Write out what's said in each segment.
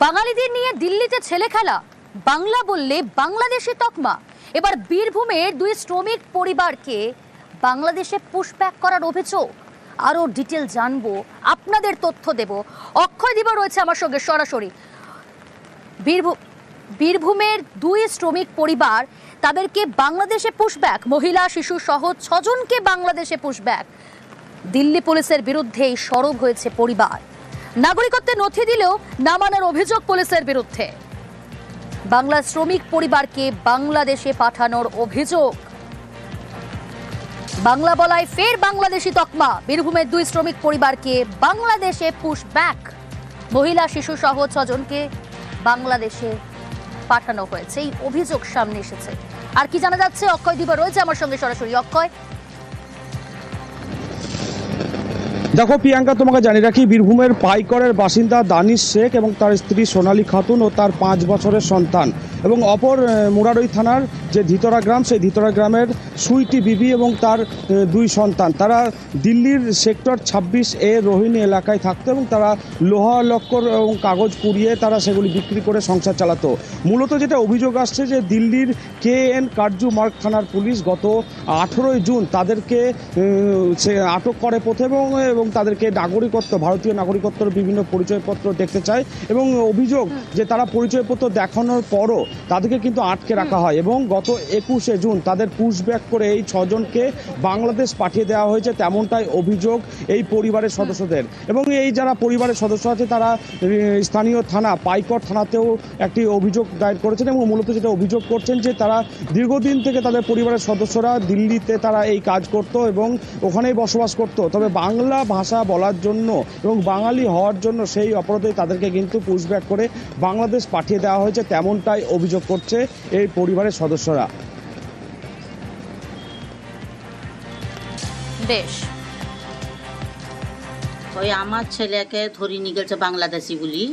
বাঙালিদের নিয়ে দিল্লিতে ছেলে খেলা, বাংলা বললে বাংলাদেশি তকমা। এবার বীরভূমের দুই শ্রমিক পরিবারকে বাংলাদেশে পুশব্যাক করার অভিযোগ। আরো ডিটেল জানবো, আপনাদের তথ্য দেব। অক্ষয় দিবা রয়েছে আমার সঙ্গে সরাসরি। বীরভূমের দুই শ্রমিক পরিবার, তাদেরকে বাংলাদেশে পুশব্যাক, মহিলা শিশু সহ 6 জনকে বাংলাদেশে পুশব্যাক। দিল্লি পুলিশের বিরুদ্ধেই সরব হয়েছে পরিবার। নাগরিকত্বের নথি দিলেও না মানার অভিযোগ পুলিশের বিরুদ্ধে। বাংলা শ্রমিক পরিবারকে বাংলাদেশে পাঠানোর অভিযোগ। বাংলা বলায় ফের বাংলাদেশি তকমা। বীরভূমের দুই শ্রমিক পরিবারকে বাংলাদেশে পুশব্যাক, মহিলা শিশু সহ 6 জনকে বাংলাদেশে পাঠানো হয়েছে, এই অভিযোগ সামনে এসেছে। আর কি জানা যাচ্ছে, অক্ষয় দিবা রয়েছে আমার সঙ্গে সরাসরি। অক্ষয়, দেখো প্রিয়াঙ্কা, তোমাকে জানিয়ে রাখি, বীরভূমের পাইকরের বাসিন্দা দানিশ শেখ এবং তার স্ত্রী সোনালী খাতুন ও তার 5 বছরের সন্তান, এবং অপর মুরারই থানার যে ধিতরা গ্রাম, সেই ধিতরা গ্রামের সুইটি বিবি এবং তার 2 সন্তান, তারা দিল্লির সেক্টর 26A রোহিণী এলাকায় থাকতো এবং তারা লোহা লক্কর এবং কাগজ পুড়িয়ে তারা সেগুলি বিক্রি করে সংসার চালাতো। মূলত যেটা অভিযোগ আসছে যে দিল্লির KN কার্জু মার্গ থানার পুলিশ গত 18ই জুন তাদেরকে আটক করে প্রথমে এবং তাদেরকে নাগরিকত্ব, ভারতীয় নাগরিকত্বের বিভিন্ন পরিচয়পত্র দেখতে চায় এবং অভিযোগ যে তারা পরিচয়পত্র দেখানোর পরও তাদেরকে কিন্তু আটকে রাখা হয় এবং গত 21শে জুন তাদের পুশব্যাক করে এই 6 জনকে বাংলাদেশ পাঠিয়ে দেওয়া হয়েছে, তেমনটাই অভিযোগ এই পরিবারের সদস্যদের। এবং এই যারা পরিবারের সদস্য আছে তারা স্থানীয় থানা পাইকর থানাতেও একটি অভিযোগ দায়ের করেছেন এবং মূলত যেটা অভিযোগ করছেন যে তারা দীর্ঘদিন থেকে তাদের পরিবারের সদস্যরা দিল্লিতে তারা এই কাজ করত এবং ওখানেই বসবাস করত, তবে বাংলা ভাষা বলার জন্য এবং বাঙালি হওয়ার জন্য সেই অপরাধে তাদেরকে কিন্তু পুশব্যাক করে বাংলাদেশ পাঠিয়ে দেওয়া হয়েছে, তেমনটাই অভিযোগ করছে এই পরিবারের সদস্যরা। বেশ, ওই আমার ছেলেকে ধরে নিয়ে গেছে বাংলাদেশি বলি।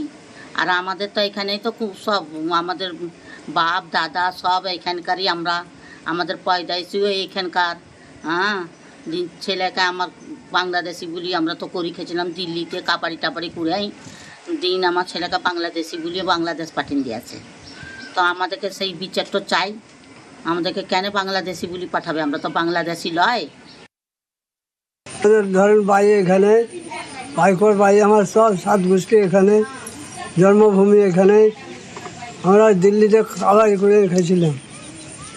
আর আমাদের তো এখানেই তো খুব সব আমাদের বাপ দাদা সব এখানকারই, আমরা আমাদের পয়দাইশিও এইখানকার। হ্যাঁ, ছেলেকে আমার বাংলাদেশি বলি আমরা তো করি খেয়েছিলাম দিল্লিতে কাপাড়ি টাপাড়ি কুড়াই দিন আমার ছেলেকে বাংলাদেশি বলি বাংলাদেশ পাঠিয়ে দিয়েছে। তো আমাদেরকে সেই বিচারটা চাই, আমাদেরকে কেন বাংলাদেশি বলি পাঠাবে? আমরা তো বাংলাদেশি লয়। ধরেন বাড়ি এখানে পাইকর বাড়ি, আমার সব 7 গোষ্ঠী এখানে, জন্মভূমি এখানে। আমরা দিল্লিতে কাবাডি করে খেয়েছিলাম,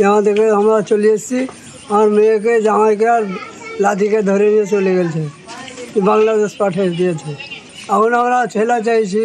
আমাদেরকে আমরা চলে এসেছি। আমার মেয়েকে জামাইকে আর লাঠিকে ধরে নিয়ে চলে গেছে, বাংলাদেশ পাঠিয়ে দিয়েছে। এখন আমরা ছেলে চাইছি,